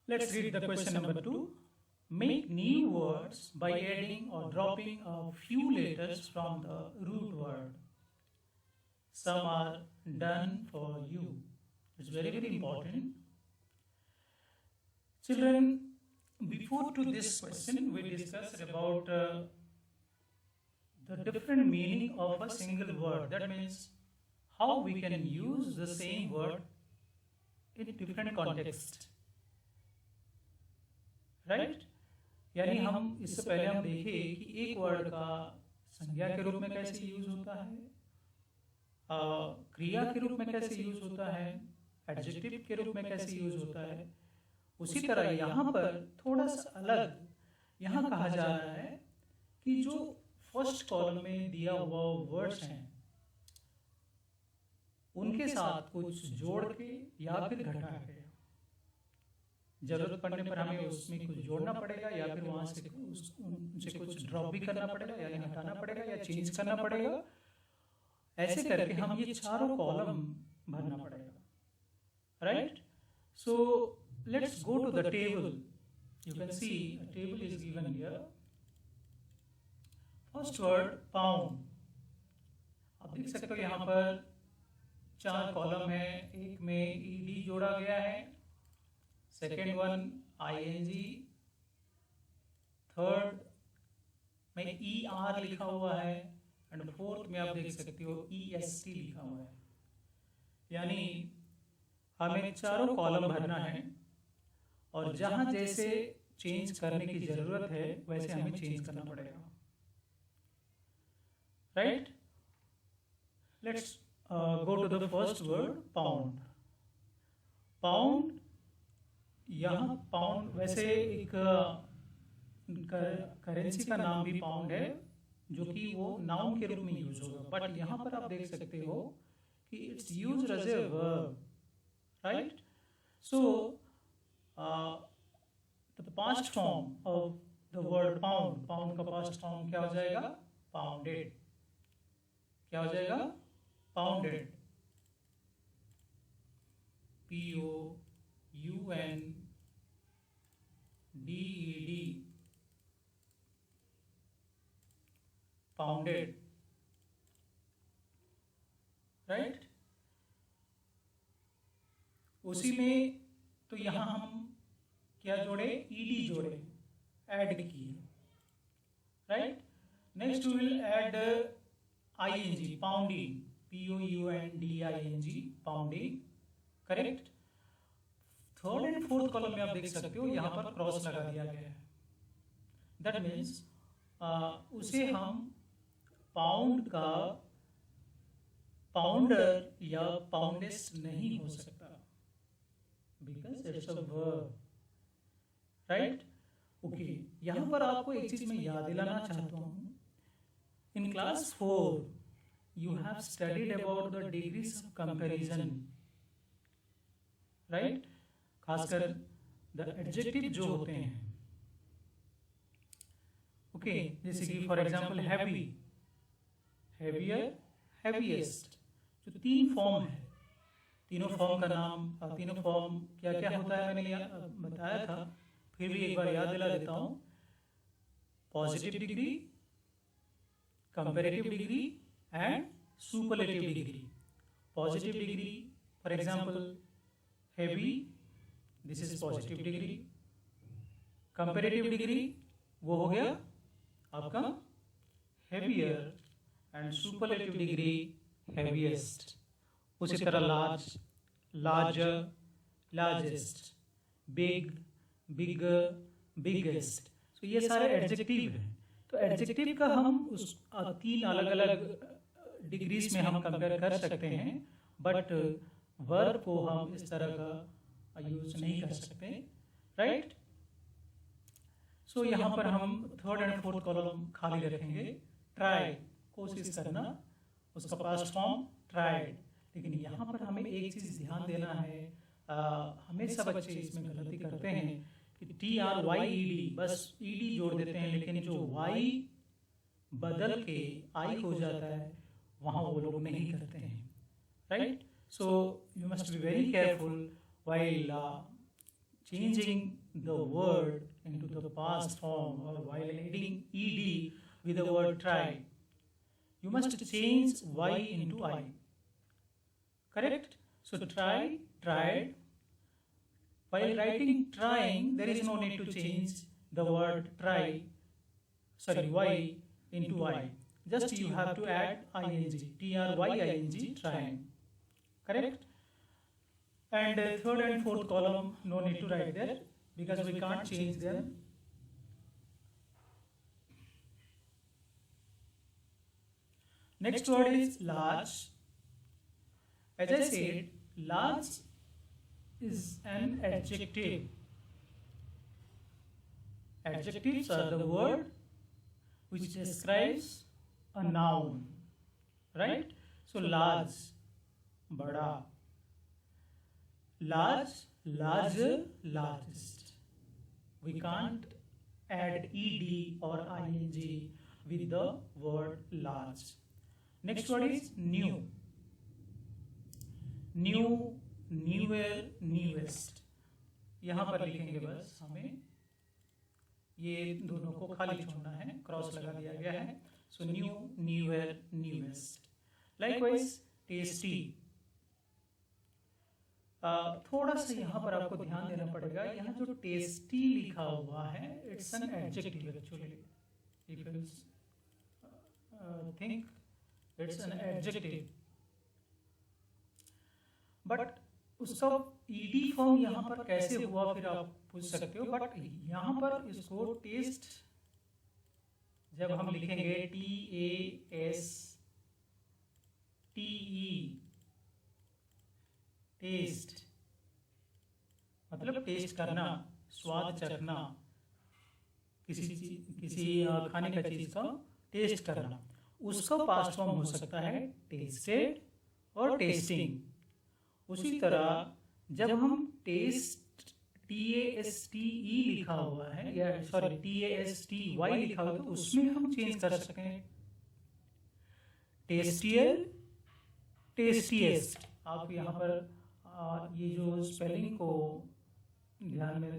Let's read the question number 2. Make new words by adding or dropping a few letters from the root word. Some are done for you. It's very, very important. Children, before to this question, we discussed about the different meaning of a single word. That means how we can use the same word in different context. Right यानी हम इससे पहले हम देखे कि एक word का संज्ञा के रूप में कैसे यूज होता है, क्रिया के रूप में कैसे यूज होता है, एडजेक्टिव के रूप में कैसे यूज होता है। उसी तरह यहाँ पर थोड़ा सा अलग यहाँ कहा जा रहा है कि जो फर्स्ट कॉलम में दिया हुआ वर्ड्स हैं उनके साथ कुछ जोड़ के या फिर घटा के, जरूरत पड़ने पर हमें उसमें कुछ जोड़ना पड़ेगा या फिर वहां से उनसे कुछ ड्रॉप भी करना पड़ेगा, यानी हटाना पड़ेगा या चेंज करना पड़ेगा। ऐसे करके हम ये चारों कॉलम भरना पड़ेगा, right. So let's go to the table. You can see a table is given here. First word pound, आप देख सकते हो यहाँ पर 4 कॉलम है, एक में ईडी जोड़ा गया है, सेकेंड वन ing, थर्ड में ER लिखा हुआ है एंड फोर्थ में आप देख सकते हो EST लिखा हुआ है। यानी हमें चारों कॉलम भरना है और जहां जैसे चेंज करने की जरूरत है वैसे हमें चेंज करना पड़ेगा, right. Let's go to the first word pound. Pound, यहाँ पाउंड वैसे एक करेंसी का नाम भी पाउंड है जो कि वो नाउन के रूप में यूज होगा, बट यहाँ पर आप देख सकते हो कि it's used as a verb, right. So the past form of the word pound, pound का पास्ट फॉर्म क्या हो जाएगा? पाउंडेड। क्या हो जाएगा? पाउंडेड। POUNDED, pounded, right. उसी में तो यहां हम क्या जोड़े? ईडी जोड़े, ऐड किए, right. Next we will add ING, pounding, POUNDING, pounding, correct. Third and fourth column में आप देख सकते हो यहाँ पर क्रॉस लगा दिया गया है। दैट मीन्स उसे हम पाउंड का पाउंडर या पाउंडेस नहीं हो सकता, because it's a verb, right. Okay, यहाँ पर आपको एक चीज मैं याद दिलाना चाहता हूँ। In class 4 you have studied about the degrees of comparison, right. खासकर द एडजेक्टिव जो होते हैं, ओके, जैसे कि for example heavy, heavier, heaviest, जो 3 फॉर्म है, तीनों फॉर्म का नाम, तीनों फॉर्म क्या क्या होता है मैंने बताया था, फिर भी एक बार याद दिला देता हूं। Positive degree, comparative degree and superlative degree. Positive degree for example heavy, this is positive degree. Comparative degree वो हो गया आपका heavier and superlative degree heaviest. उसी तरह लार्ज, लार्जर, लार्जेस्ट, बिग, बिगर, बिगेस्ट। तो ये सारे एडजेक्टिव हैं। तो एडजेक्टिव का हम उस 3 अलग अलग डिग्रीज में हम कंपेयर कर सकते हैं, बट वर्ब को हम इस तरह का यूज नहीं कर सकते, राइट। सो यहाँ पर हम थर्ड एंड फोर्थ कॉलम खाली रखेंगे। ट्राई, कोशिश करना, उसका पास्ट फॉर्म ट्राइड। लेकिन यहाँ पर हमें एक चीज ध्यान देना है, हमेशा बच्चे इसमें गलती करते हैं कि TRYED बस ED जोड़ देते हैं, लेकिन जो Y बदल के I हो जाता है वहाँ वो लोग नहीं करते हैं, right. So you must be very careful while changing the word into the past form or while adding ed with the word try, you must change y into I. Correct? So try, tried. While writing trying, there is no need to change the word try, sorry, y into I. Just you have to add ing, trying, trying. Correct? And third and fourth column, no need to write there because we can't change them. Next word is large. As I said, large is an adjective. Adjectives are the word which describes a noun, right? So large, bada, large, larger, largest. We can't add ed or ing with the word large. Next word is new. New, newer, newest. यहाँ पर लिखेंगे बस हमें, ये दोनों को खाली छोड़ना है, क्रॉस लगा दिया गया है. So new, newer, newest. Likewise tasty. थोड़ा सा यहाँ पर आपको ध्यान देना पड़ेगा. यहाँ जो टेस्टी लिखा हुआ है, it's an adjective actually. If you think it's an adjective, but उसका ईडी फॉर्म यहाँ पर कैसे हुआ फिर आप पूछ सकते हो. बट यहाँ पर इसको टेस्ट जब हम लिखेंगे TASTE, टेस्ट मतलब टेस्ट करना, स्वाद चखना, किसी खाने का चीज का टेस्ट करना. उसका पास्ट फॉर्म हो सकता है टेस्टेड और टेस्टिंग. उसी तरह जब हम टेस्ट TASTE लिखा हुआ है या सॉरी TASTY लिखा हुआ है, तो उसमें हम चेंज कर सकते हैं टेस्टियर, टेस्टिएस्ट. आप यहाँ पर ये जो स्पेलिंग को ध्यान में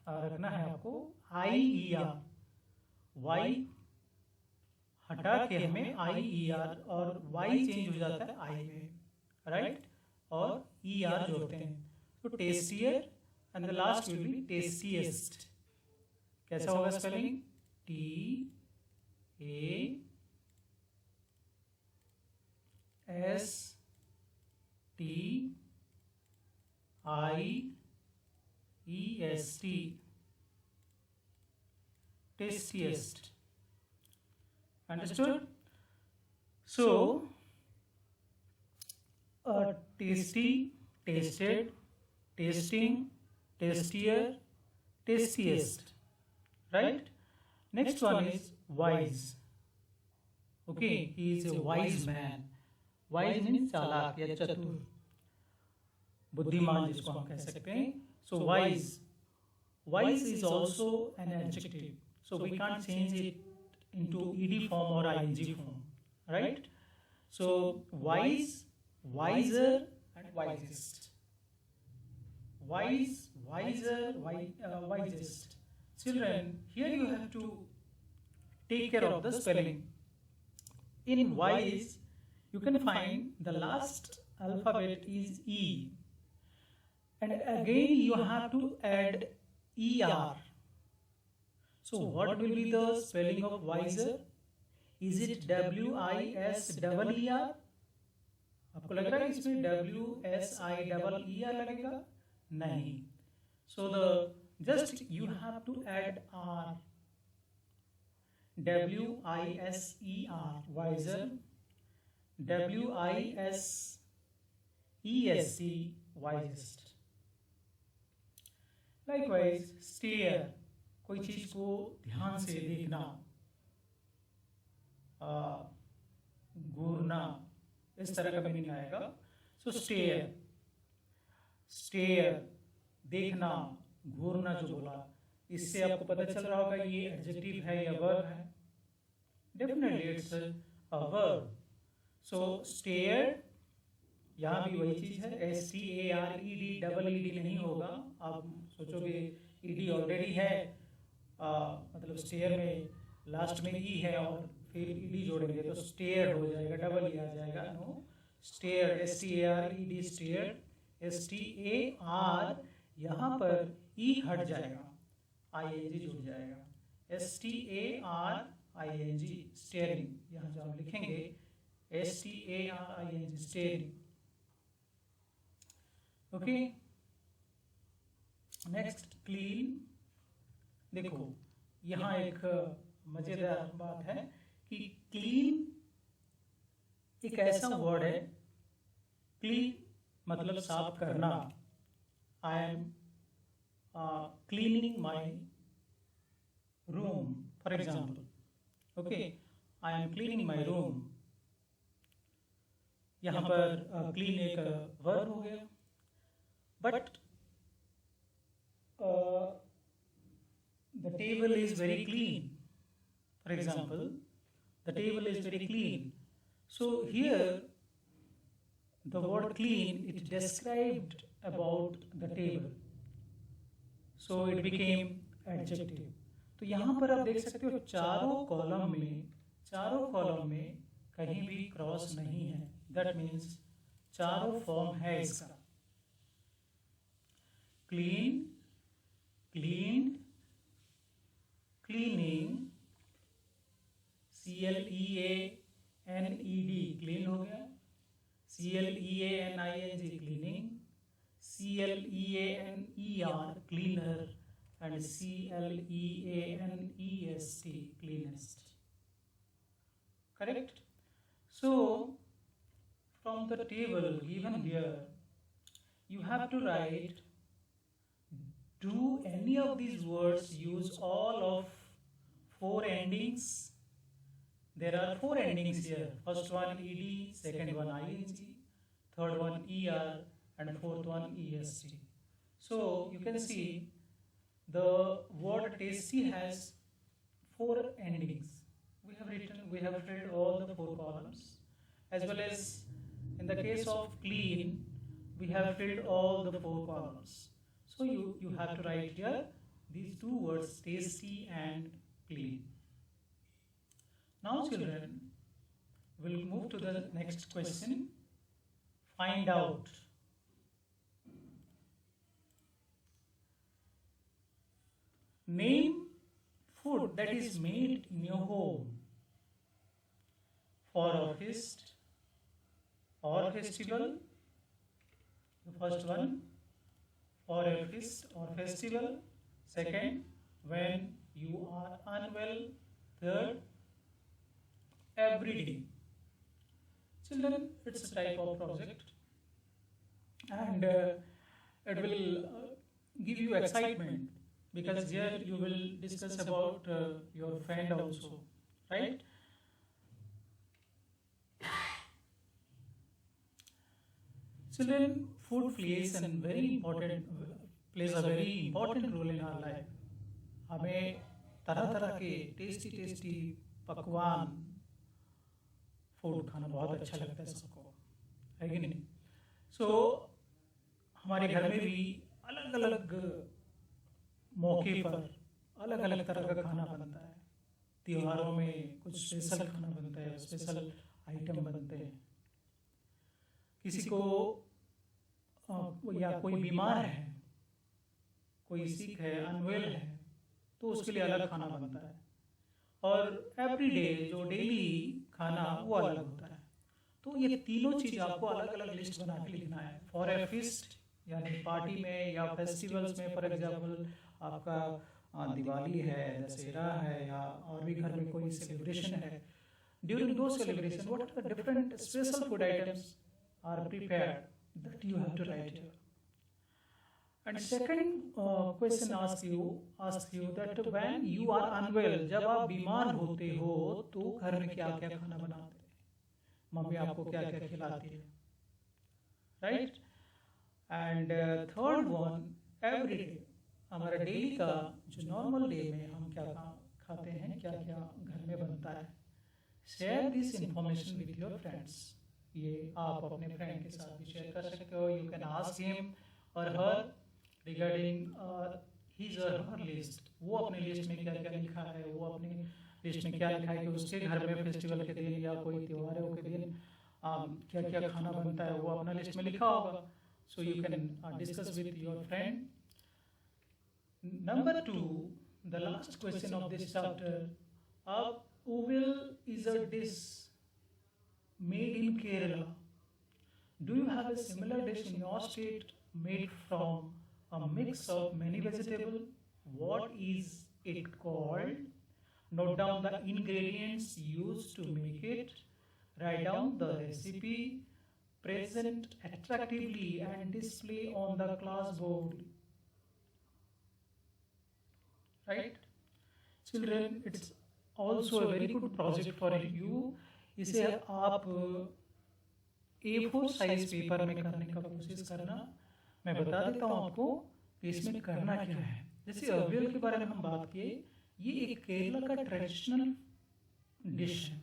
रखना है आपको. IER, Y हटा के हमें IER और Y चेंज हो जाता है I में, राइट, और ER जोड़ते हैं. तो tastier and the last will be tastiest. कैसा होगा spelling? TASTIEST, tastiest. Understood? So tasty, tasted, tasting, tastier, tastiest, right? Next one is wise. Okay, he is a wise man. Wise means चालाक या चतुर, बुद्धिमान जिसको हम कह सकते हैं. So wise is also an adjective. So we can't change it into ed form or ing form, right? So wise, wiser, and wisest. Wise, wiser, wisest. Children, here you have to take care of the spelling. In wise, you can find the last alphabet is E. And again you have to add ER. So what will be the spelling of wiser? Is it WISER? आपको लग रहा है इसमें WSIER लगेगा? नहीं. So just you have to add R. WISER, wiser. WISEST, wisest. Likewise, stare, कोई चीज को ध्यान से देखना, घूरना, इस तरह का मीनिंग आएगा. सो स्टेयर, देखना, घूरना जो बोला, इससे आपको पता चल रहा होगा ये एडजेक्टिव है या वर्ब है. Definitely it's a verb. So stare, यहाँ भी वही चीज़ है, STARED नहीं होगा। आप सोचोगे ED ऑलरेडी है, मतलब स्टेयर में लास्ट में E है और फिर ED जोड़ेंगे तो स्टेयर हो जाएगा, डबल E आ जाएगा। No, stare, STARED, stare, STAR, यहाँ पर E हट जाएगा, ING जुड़ जाएगा, STARING, स्टेयरिंग। यहाँ जो हम लिखेंगे STARING, steering. Okay, next clean. देखो यहाँ एक मजेदार बात है कि क्लीन एक ऐसा वर्ड है, क्लीन मतलब साफ करना। I am cleaning my room, for example. Okay, I am cleaning my room. यहाँ पर क्लीन एक वर्ब हो गया, but the table is very clean. For example, the table is very clean. So here, the word clean, it described about the table. So it became adjective. तो यहाँ पर आप देख सकते हो चारों कॉलम में कहीं भी क्रॉस नहीं है। That means चारों फॉर्म है इसका, clean, cleaned, cleaning, CLEANED, clean हो गया, CLEANING, cleaning, CLEANER, cleaner, and CLEANEST, cleanest. Correct? So from the table given here, you have to write, do any of these words use all of 4 endings? There are 4 endings here. First one ED, second one ING, third one ER, and fourth one EST. So you can see the word tasty has 4 endings. We have filled all the 4 columns, as well as in the case of clean, we have filled all the 4 columns. So you have to write here these 2 words, tasty and clean. Now children, we'll move to the next question. Find out. Name food that is made in your home for a feast or festival. The first one, for a feast or festival. Second, when you are unwell. Third, every day. Children, it's a type of project, and it will give you excitement, because here you will discuss about your friend also, right? Children, food plays a very important role in our life. हमें तरह तरह के tasty पकवान, food खाना बहुत अच्छा लगता है सबको, है कि नहीं? सो हमारे घर में भी अलग अलग मौके पर अलग अलग तरह का खाना बनता है। त्योहारों में कुछ स्पेशल खाना बनता है, स्पेशल आइटम बनते हैं। किसी को या कोई बीमार है, कोई सिक है, अनवेल है, तो उसके लिए अलग खाना बनता है। और एवरीडे जो डेली खाना वो अलग होता है। तो ये तीनों चीज़ आपको अलग अलग लिस्ट बना के लिखना है। फॉर ए फीस्ट यानी पार्टी में या फेस्टिवल्स में, फॉर एग्जाम्पल आपका दिवाली है, दशहरा है, या और भी घर में कोई सेलिब्रेशन है, during the celebration what are the different special food items are prepared, that you have to write here. And second question ask you that when you are unwell, जब आप बीमार होते हो तो घर में क्या क्या खाना बनाते हैं, मम्मी आपको क्या क्या खिलाती है, right? And third one, every day, हमारा डेली का जो नॉर्मल डे में हम क्या खाते हैं, क्या क्या घर में बनता है। Share this information with your friends, ये आप अपने फ्रेंड के साथ भी शेयर कर सकते हो. यू कैन आस्क हिम और हर रिगार्डिंग हिज और हर लिस्ट. वो अपने लिस्ट में क्या क्या लिखा है, वो अपने लिस्ट में क्या लिखा है कि उसके घर में फेस्टिवल के दिन या कोई त्योहारों के दिन क्या क्या खाना बनता है, वो अपना लिस्ट में लिखा होगा. So you can discuss with your friend. Number 2, the last question of this chapter. Uvel is a dish made in Kerala. Do you have a similar dish in your state made from a mix of many vegetables? What is it called? Note down the ingredients used to make it. Write down the recipe. Present attractively and display on the class board. Right? Children, it's also a very good project for you. इसे आप A4 size paper में करने का कोशिश करना. मैं बता देता हूँ आपको कि इसमें करना क्या है. जैसे अवियल के बारे में हम बात किए, ये एक केरला का ट्रेडिशनल डिश है.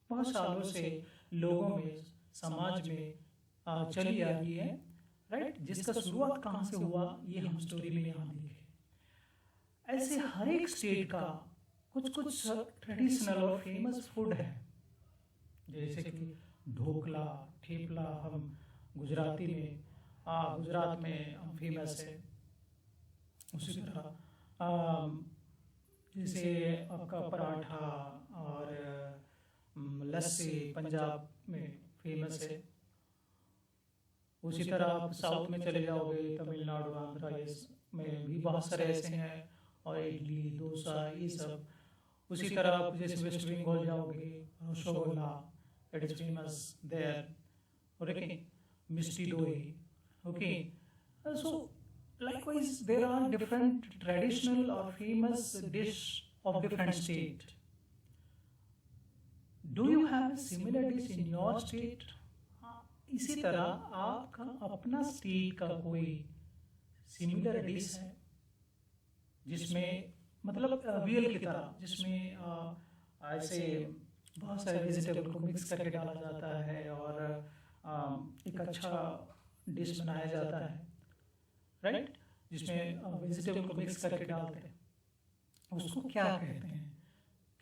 बहुत सालों से लोगों में, समाज में चली आ रही है. राइट? जिसका शुरुआत कहाँ से हुआ, ये हम स्टोरी में यहाँ देखें. ऐसे हर एक स्टेट का कुछ कुछ ट्रेडिशनल और फेमस फूड है. जैसे कि ढोकला, ठेपला हम गुजराती में, गुजरात में हम फेमस है. उसी तरह जैसे आपका पराठा और लस्सी पंजाब में फेमस है. उसी तरह आप साउथ में चले जाओगे, तमिलनाडु, आंध्र में भी बहुत सारे ऐसे हैं, और इडली, डोसा, ये सब. उसी तरह आप जैसे वेस्ट बंगाल जाओगे, rasgulla, it is famous there. Okay, mishti doi. Okay, so likewise there are different traditional or famous dish of different state. Do you have a similar dish in your state? इसी तरह आपका अपना स्टेट का कोई सिमिलर डिश है जिसमें, मतलब अवियल की तरह, जिसमें ऐसे बहुत सारे वेजिटेबल को मिक्स करके डाला जाता है और एक अच्छा डिश बनाया जाता है. राइट? जिसमें वेजिटेबल को मिक्स करके डालते हैं, उसको क्या कहते हैं?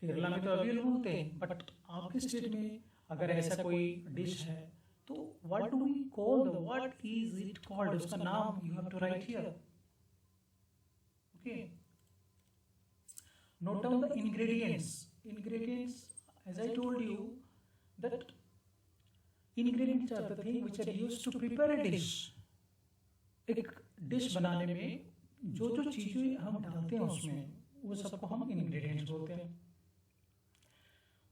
केरला में तो अवियल बोलते हैं, बट आपके स्टेट में अगर ऐसा कोई डिश है तो what do we call, what is it called? उसका नाम you have to write here. Okay, note down the ingredients. Ingredients, as I told you, that ingredients are the thing which are used to prepare a dish. एक dish बनाने में जो जो चीजें हम डालते हैं उसमें, वो सबको हम इंग्रेडिएंट्स बोलते हैं.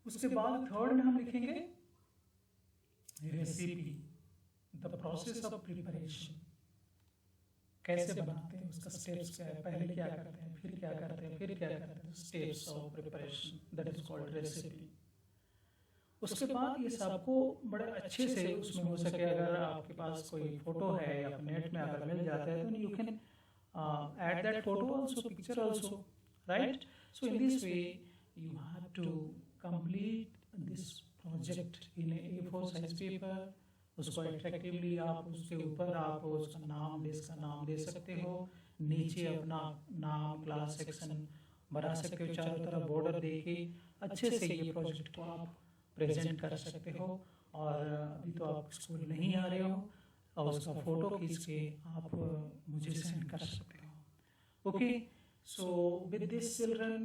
उसके बाद थर्ड में हम लिखेंगे recipe, the process of preparation. कैसे बनाते हैं, उसका स्टेप्स क्या है, पहले क्या करते हैं, फिर क्या करते हैं, फिर क्या करते हैं, steps of preparation, that is called recipe. उसके बाद ये सबको बड़े अच्छे से उसमें हो सके, अगर आपके पास कोई फोटो है या नेट में अगर मिल जाता है तो you can add that photo also, picture also. Right? So in this way you have to complete this project in A4 size paper. उसको अट्रैक्टिवली आप उसके ऊपर आप उसका नाम, डिश का नाम दे सकते हो. नीचे अपना नाम, क्लास, सेक्शन बना सकते हो. चारों तरफ बॉर्डर देके अच्छे से ये प्रोजेक्ट को आप प्रेजेंट कर सकते हो. और अभी तो आप स्कूल नहीं आ रहे हो, और उसका फोटो खींच के आप मुझे सेंड कर सकते हो. Okay, so with this children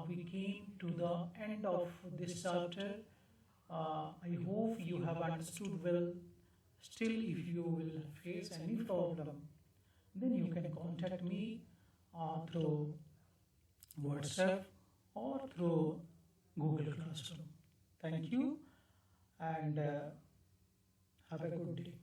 we came to the end of this chapter. I hope you have understood well. Still, if you will face any problem, then you can contact me through WhatsApp or through Google Classroom. Thank you, and have a good day.